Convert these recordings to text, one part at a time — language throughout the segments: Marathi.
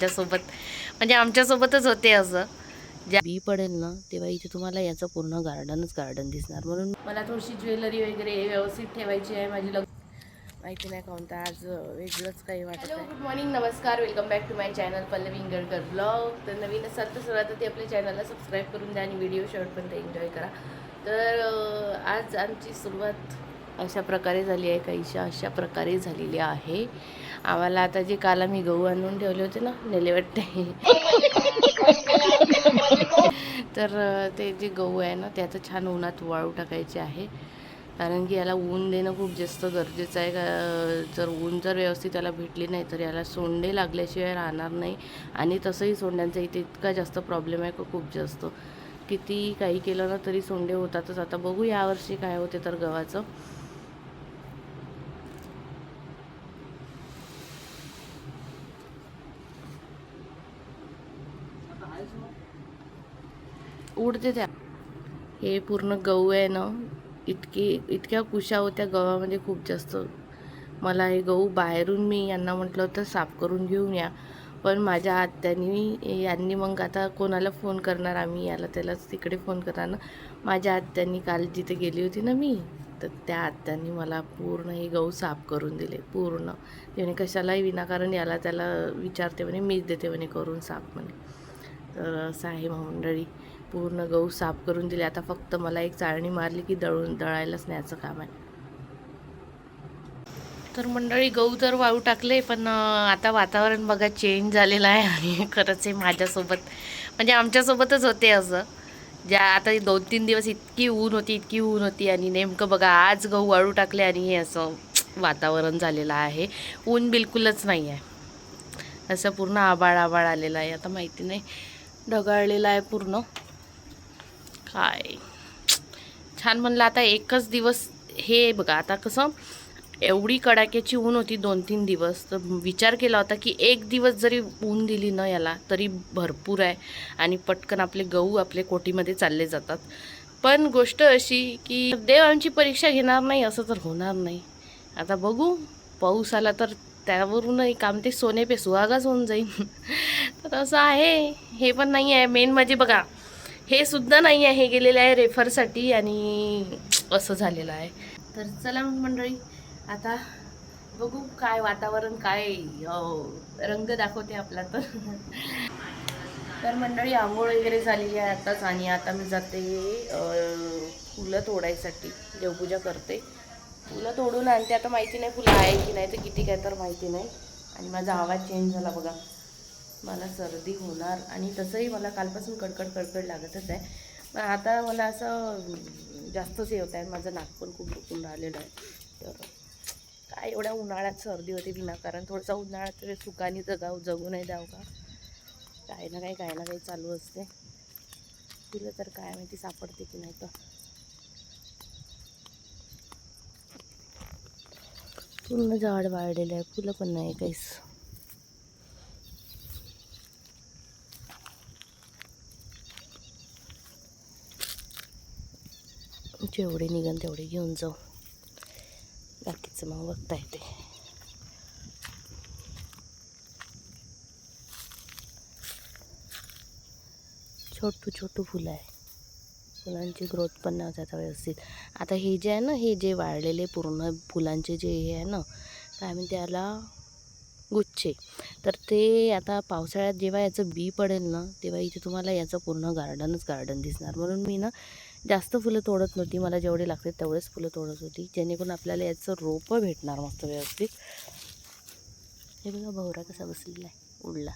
सोबत म्हणजे आमच्यासोबतच होते असं. ज्या बी पडेल ना तेव्हा इथे तुम्हाला याचं पूर्ण गार्डन दिसणार. म्हणून मला थोडीशी ज्वेलरी वगैरे व्यवस्थित ठेवायची आहे. माझी माहिती नाही कोणतं आज वेगळंच काही वाटत आहे. गुड मॉर्निंग, नमस्कार, welcome back to my channel Pallavi Ingalkar blog. तर नवीन असाल तर सर्वात आपल्या चॅनलला सबस्क्राईब करून द्या आणि व्हिडिओ शेवटपर्यंत एन्जॉय करा. तर आज आमची सुरुवात अशा प्रकारे झाली आहे, काहीशा अशा प्रकारे झालेली आहे. आम्हाला आता जे काल आम्ही गहू आणून ठेवले होते ना नेले वाटते तर ते जे गहू आहे ना ते आता छान उन्हात वाळू टाकायचे आहे. कारण की याला ऊन देणं खूप जास्त गरजेचं आहे. जर ऊन जर व्यवस्थित याला भेटली नाही तर याला सोंडे लागल्याशिवाय राहणार नाही. आणि तसंही सोंड्यांचा इथे इतका जास्त प्रॉब्लेम आहे खूप जास्त. किती काही केलं ना तरी सोंडे होतातच. आता बघू यावर्षी काय होते तर गव्हाचं. उडते त्या हे पूर्ण गहू आहे ना, इतक्या कुशा होत्या गव्हामध्ये खूप जास्त. मला हे गहू बाहेरून मी यांना म्हटलं होतं साफ करून घेऊन या, पण माझ्या यांनी मग आता कोणाला फोन करणार आम्ही, याला त्यालाच तिकडे फोन करणार ना. माझ्या आत्यांनी काल जिथे गेली होती ना मी, तर त्या आत्यांनी मला पूर्ण हे गहू साफ करून दिले पूर्ण. त्याने कशालाही विनाकारण याला त्याला विचारते म्हणे, मीच देते म्हणे करून साफ म्हणे. तर असं आहे मंडळी, पूर्ण गहू साफ करून दिले. आता फक्त मला एक चाळणी मारली की दळायलाच न्यायचं काम आहे. तर मंडळी गहू तर वाळू टाकले, पण आता वातावरण बघा चेंज झालेलं आहे. आणि खरंच हे माझ्यासोबत म्हणजे आमच्यासोबतच होते असं. ज्या आता 2-3 दिवस इतकी ऊन होती आणि नेमकं बघा आज गहू वाळू टाकले आणि हे असं वातावरण झालेलं आहे. ऊन बिलकुलच नाही आहे, असं पूर्ण आभाळ आलेलं आहे. आता माहिती नाही, ढगाळलेलं आहे पूर्ण. काय छान म्हणलं. आता एकच दिवस हे बघा, आता कसं एवढी कडाक्याची ऊन होती 2-3 दिवस, तर विचार केला होता की एक दिवस जरी ऊन दिली ना याला तरी भरपूर आहे आणि पटकन आपले गहू आपले कोटीमध्ये चालले जातात. पण गोष्ट अशी की देव आमची परीक्षा घेणार नाही असं तर होणार नाही. आता बघू, पाऊस आला तर त्यावरूनही काम ते सोने पे सुहागाच होऊन जाईल. तर असं आहे. हे पण नाही आहे मेन म्हणजे बघा, हे सुद्धा नाही आहे, हे गेलेले आहे रेफरसाठी आणि असं झालेलं आहे. तर चला मंडळी, आता बघू काय वातावरण काय रंग दाखवते आपला. तर मंडळी आंघोळ वगैरे झालेली आहे आताच, आणि आता मी जाते फुलं तोडायसाठी. देवपूजा करते, फुलं तोडून आणते. आता माहिती नाही फुलं आहे की नाही, तर किती काय तर माहिती नाही. आणि माझा आवाज चेंज झाला बघा, मला सर्दी होणार. आणि तसंही मला कालपासून कडकड लागतच आहे. पण आता मला असं जास्तच हे होत आहे, माझं नाक पण खूप दुखून राहिलेलं आहे. तर काय एवढ्या उन्हाळ्यात सर्दी होते विनाकारण. थोडंसं उन्हाळ्यात तरी सुखाने जगू नाही द्यावं का. काही ना काही चालू असते. फुलं तर काय माहिती सापडते की नाही. तर पूर्ण झाड वाळलेलं आहे, फुलं पण नाही काहीच. जेवढे निघन तेवढे घेऊन जाऊ, बाकीचं मग बघता येते. छोटू फुलं आहे, फुलांची ग्रोथ पण नाही होत व्यवस्थित. आता हे जे आहे ना, हे जे वाळलेले पूर्ण फुलांचे जे हे आहे ना, काय म्हणते त्याला, गुच्छे. तर ते आता पावसाळ्यात जेव्हा याचं बी पडेल ना तेव्हा इथे तुम्हाला याचं पूर्ण गार्डन दिसणार. म्हणून मी ना जास्त फुलं तोडत नव्हती, मला जेवढे लागते तेवढेच फुलं तोडत होती, जेणेकरून आपल्याला याचं रोपं भेटणार मस्त व्यवस्थित. हे बघा भवरा कसा बसलेला आहे, उडला.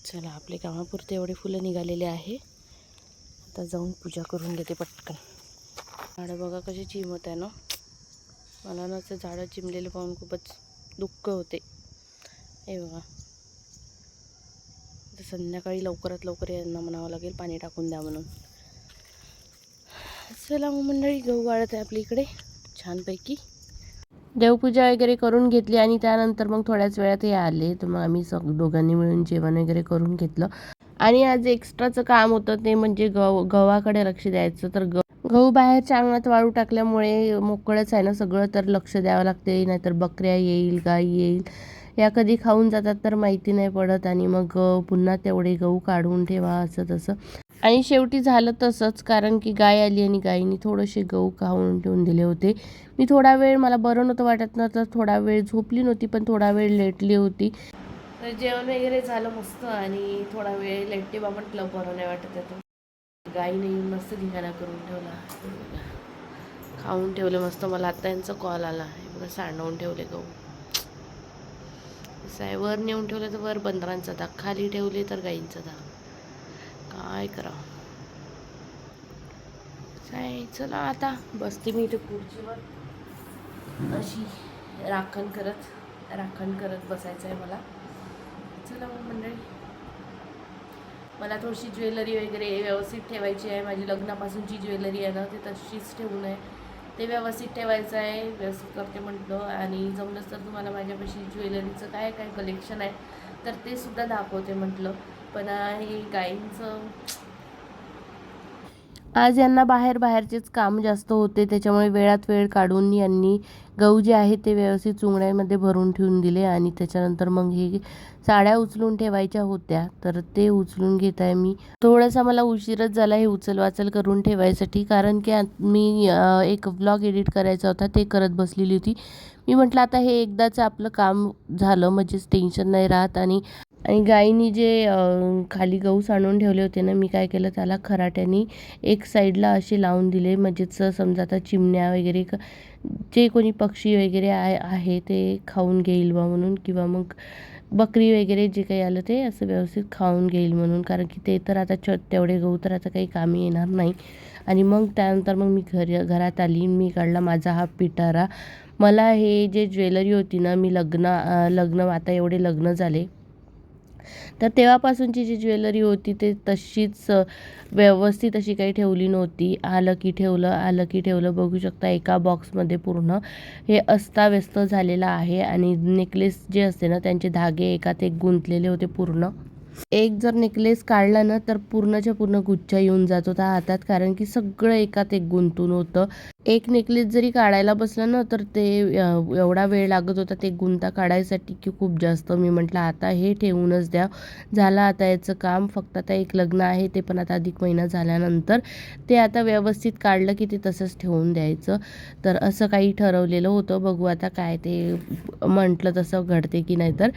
चला, आपले कामापुरते एवढे फुलं निघालेले आहे. आता जाऊन पूजा करून घेते पटकन. झाडं बघा कशी चिमत आहे ना, मला ना असं झाडं चिमलेलं पाहून खूपच दुःख होते. हे बघा, तर संध्याकाळी लवकरात लवकर यांना म्हणावं लागेल पाणी टाकून द्या म्हणून. चला मग मंडळी, गहू वाळत आहे आपल्या इकडे छानपैकी. देवपूजा वगैरे करून घेतली आणि त्यानंतर मग थोड्याच वेळात हे आले, तर मग आम्ही दोघांनी मिळून जेवण वगैरे करून घेतलं. आणि आज एक्स्ट्राचं काम होतं ते म्हणजे गव्हाकडे लक्ष द्यायचं. तर गहू बाहेरच्या अंगणात वाळू टाकल्यामुळे मोकळंच आहे ना सगळं, तर लक्ष द्यावं लागते. नाहीतर बकऱ्या येईल, गाई येईल, या कधी खाऊन जातात तर माहिती नाही पडत. आणि मग पुन्हा तेवढे गहू काढून ठेवा असं तसं. आणि शेवटी झालं तसंच, कारण की गाय आली आणि गाईनी थोडेसे गहू खाऊन ठेवून दिले होते. मी थोडा वेळ, मला बरं नव्हतं वाटत ना, तर थोडा वेळ झोपली नव्हती, पण थोडा वेळ लेटली होती. तर जेवण वगैरे झालं मस्त आणि थोडा वेळ लेटते बा, म्हटलं बरं नाही वाटत आहे. गाईने येऊन मस्त धिंगाणा करून ठेवला, खाऊन ठेवलं मस्त. मला आता यांचा कॉल आला आहे बघा, सांडवून ठेवले गहू. असं आहे, वर नेऊन ठेवलं तर वर बंदरांचा दाग, खाली ठेवले तर गाईंचा दाग. काय करावं. काय, चला आता बसते मी इथे खुर्चीवर अशी राखण करत बसायचं आहे मला. चला मग मंडळी, मला थोडीशी ज्वेलरी वगैरे व्यवस्थित ठेवायची आहे. माझी लग्नापासूनची ज्वेलरी आहे ना, ते तशीच ठेवून आहे, ते व्यवस्थित ठेवायचं आहे. व्यवस्थित करते म्हटलं. आणि जमलंच तर तुम्हाला माझ्यापाशी ज्वेलरीचं काय काय कलेक्शन आहे तर ते सुद्धा दाखवते म्हटलं. पण हे गाईंचं आज यांना बाहेरचेच काम जास्त होते, त्याच्यामुळे वेळात वेळ काढून यांनी गहू जे आहे ते व्यवस्थित चुंगड्यामध्ये भरून ठेवून दिले. आणि त्याच्यानंतर मग हे साड्या उचलून ठेवायच्या होत्या, तर ते उचलून घेत आहे मी. थोडासा मला उशीरच झाला हे उचलवाचल करून ठेवायसाठी, कारण की मी एक व्लॉग एडिट करायचा होता, ते करत बसलेली होती. मी म्हटलं आता हे एकदाच आपलं काम झालं म्हणजेच टेन्शन नाही राहत. आणि गाईनी जे खाली गहू सांडून ठेवले होते ना, मी काय केलं, त्याला खराट्यानी एक साईडला असे लावून दिले, म्हणजेच समजा आता चिमण्या वगैरे जे कोणी पक्षी वगैरे आहे ते खाऊन घेईल बा म्हणून, किंवा मग बकरी वगैरे जे काही आलं ते असं व्यवस्थित खाऊन घेईल म्हणून. कारण की ते तर आता तेवढे गहू तर आता काही कामी येणार नाही. आणि मग त्यानंतर मग मी घरात आली, मी काढला माझा हा पिटारा. मला हे जे ज्वेलरी होती ना, मी लग्न आता एवढे लग्न झाले तर तेव्हापासूनची जी ज्वेलरी होती ते तशीच व्यवस्थित अशी काही ठेवली नव्हती. आलं की ठेवलं बघू शकता, एका बॉक्समध्ये पूर्ण हे अस्ताव्यस्त झालेलं आहे. आणि नेकलेस जे असते ना, त्यांचे धागे एकात एक गुंतलेले होते पूर्ण. एक जर नेकलेस काढला ना तर पूर्णच्या पूर्ण गुच्छा येऊन जात होता हातात, कारण की सगळं एकात एक गुंतून होतं. एक नेकलेस जरी काढायला बसला ना तर ते एवढा वेळ लागत होता ते गुंता काढायसाठी की खूप जास्त. मी म्हटलं आता हे ठेवूनच द्या, झालं आता याचं काम. फक्त आता एक लग्न आहे, ते पण आता अधिक महिना झाल्यानंतर ते आता व्यवस्थित काढलं की ते तसंच ठेवून द्यायचं. तर असं काही ठरवलेलं होतं. बघू आता काय ते म्हटलं तसं घडते की नाही. तर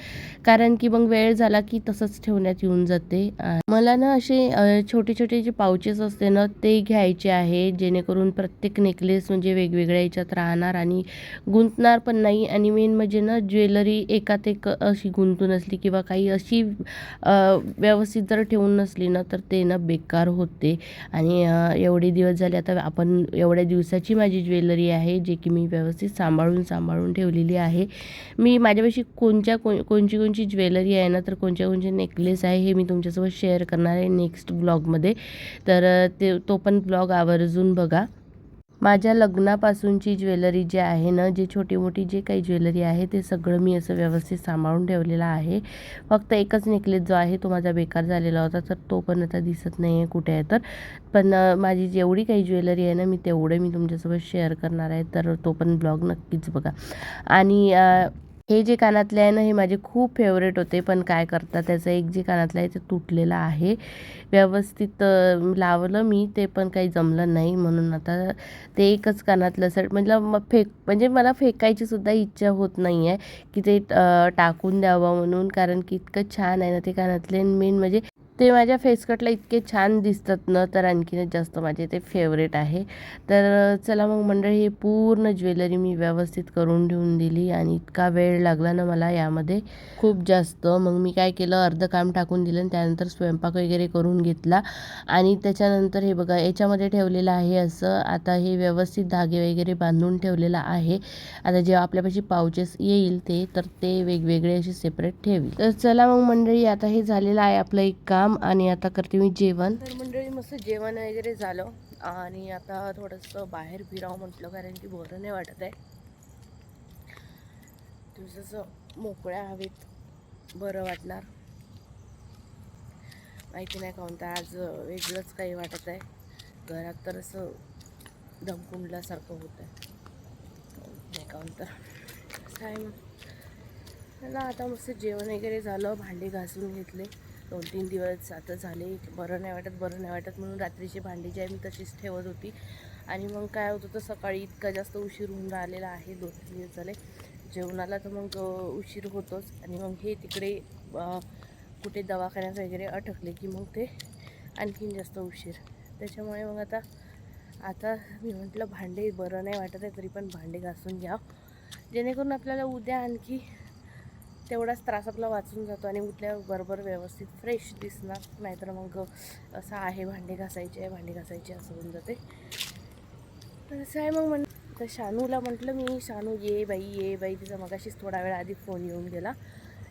कारण की मग वेळ झाला की तसंच ठेवण्यात येऊन जाते. मला ना असे छोटे छोटे जे पाउचेस असते ना ते घ्यायचे आहे, जेणेकरून प्रत्येक नेकलेस म्हणजे वेगवेगळ्या याच्यात राहणार आणि गुंतणार पण नाही. आणि मेन म्हणजे ना ज्वेलरी एकात एक अशी गुंतून असली किंवा काही अशी व्यवस्थित जर ठेवून नसली ना तर ते ना बेकार होते. आणि एवढे दिवस झाले, आता आपण एवढ्या दिवसाची माझी ज्वेलरी आहे जे की मी व्यवस्थित सांभाळून ठेवलेली आहे. मी माझ्यापाशी कोणची ज्वेलरी आहे ना, तर कोणचे नेकलेस आहे हे मी तुमच्यासोबत शेअर करणार आहे नेक्स्ट ब्लॉगमध्ये. तर तो पण ब्लॉग आवर्जून बघा. माझ्या लग्नापासूनची ज्वेलरी जी आहे ना, जे छोटी मोठी जे काही ज्वेलरी आहे ते सगळं मी असं व्यवस्थित सांभाळून ठेवलेलं आहे. फक्त एकच नेकलेस जो आहे तो माझा बेकार झालेला होता, तर तो पण आता दिसत नाही आहे कुठे आहे. तर पण माझी जेवढी काही ज्वेलरी आहे ना मी तेवढे मी तुमच्यासोबत शेअर करणार आहे, तर तो पण ब्लॉग नक्कीच बघा. आणि हे जे कानातले आहे ना हे माझे खूप फेवरेट होते, पण काय करता त्याचं एक जे कानातलं आहे ते तुटलेलं आहे. व्यवस्थित लावलं मी, ते पण काही जमलं नाही. म्हणून आता ते एकच कानातलं म्हणजे मला फेकायची सुद्धा इच्छा होत नाही आहे की ते टाकून द्यावं म्हणून, कारण की इतकं छान आहे ना ते कानातले. मेन म्हणजे ते माझ्या फेसकटला इतके छान दिसतात ना, तर आणखीनच जास्त माझे ते फेवरेट आहे. तर चला मग मंडळी, हे पूर्ण ज्वेलरी मी व्यवस्थित करून ठेवून दिली. आणि इतका वेळ लागला ना मला यामध्ये खूप जास्त. मग मी काय केलं, अर्ध काम टाकून दिलं आणि त्यानंतर स्वयंपाक वगैरे करून घेतला. आणि त्याच्यानंतर हे बघा याच्यामध्ये ठेवलेलं आहे असं. आता हे व्यवस्थित धागे वगैरे बांधून ठेवलेलं आहे. आता जेव्हा आपल्यापाशी पाउचेस येईल तर ते वेगवेगळे असे सेपरेट ठेवी. तर चला मग मंडळी, आता हे झालेलं आहे आपलं एक काम. आणि आता करते मी जेवण. तर मंडळी मस्त जेवण वगैरे झालं आणि आता थोडंसं बाहेर फिरावं म्हटलं, कारण की बरं नाही वाटत आहे. थोडंसं मोकळ्या हवेत बरं वाटणार. माहिती नाही कोणतं आज वेगळंच काही वाटत आहे. घरात तर असं दमकुंडल्यासारखं होत आहे. नाही कोणतं असं आहे. मग ना आता मस्त जेवण वगैरे झालं, भांडी घासून घेतले. 2-3 दिवस आता झाले बरं नाही वाटत म्हणून रात्रीची भांडी जी आहे मी तशीच ठेवत होती. आणि मग काय होतं तर सकाळी इतका जास्त उशीर होऊन राहिलेला आहे. 2-3 दिवस झाले जेवणाला, तर मग उशीर होतोच. आणि मग हे तिकडे कुठे दवाखान्यात वगैरे अटकले की मग ते आणखीन जास्त उशीर. त्याच्यामुळे मग आता मी म्हटलं भांडे बरं नाही वाटत आहे तरी पण भांडे घासून घ्या, जेणेकरून आपल्याला उद्या आणखी तेवढाच त्रास आपला वाचून जातो आणि उठल्याबरोबर व्यवस्थित फ्रेश दिसणार. नाहीतर मग असं आहे भांडे घासायचे असं होऊन जाते. तर असं आहे. मग तर शानूला म्हटलं मी, शानू ये बाई. तिचा मगाशीच थोडा वेळ आधी फोन येऊन गेला.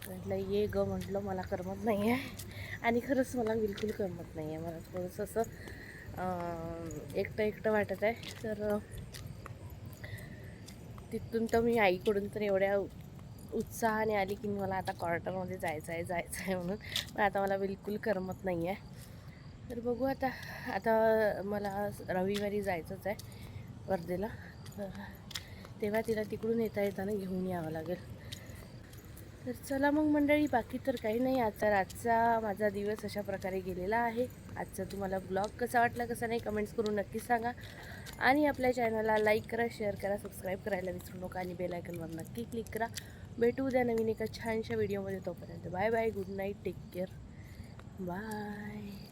म्हटलं ये ग, म्हटलं मला करमत नाही आहे. आणि खरंच मला बिलकुल करमत नाही आहे. मला थोडंसं असं एकटं वाटत आहे. तर तिथून तर मी आईकडून तर एवढ्या उत्साहाने आली की मला आता क्वार्टरमध्ये जायचं आहे म्हणून. पण आता मला बिलकुल करमत नाही आहे. तर बघू आता मला रविवारी जायचंच आहे वर्धेला. तर तेव्हा तिला तिकडून येताना घेऊन यावं लागेल. तर चला मग मंडळी, बाकी तर काही नाही. आजचा माझा दिवस अशा प्रकारे गेलेला आहे. आजचा तुम्हाला ब्लॉग कसा वाटला कसा नाही कमेंट्स करून नक्की सांगा. आणि आपल्या चॅनलला लाईक करा, शेअर करा, सबस्क्राईब करायला विसरू नका आणि बेल आयकॉनवर नक्की क्लिक करा. भेटू उद्या नवीन एका छानशा व्हिडिओमध्ये. तोपर्यंत bye bye, good night, take care, bye.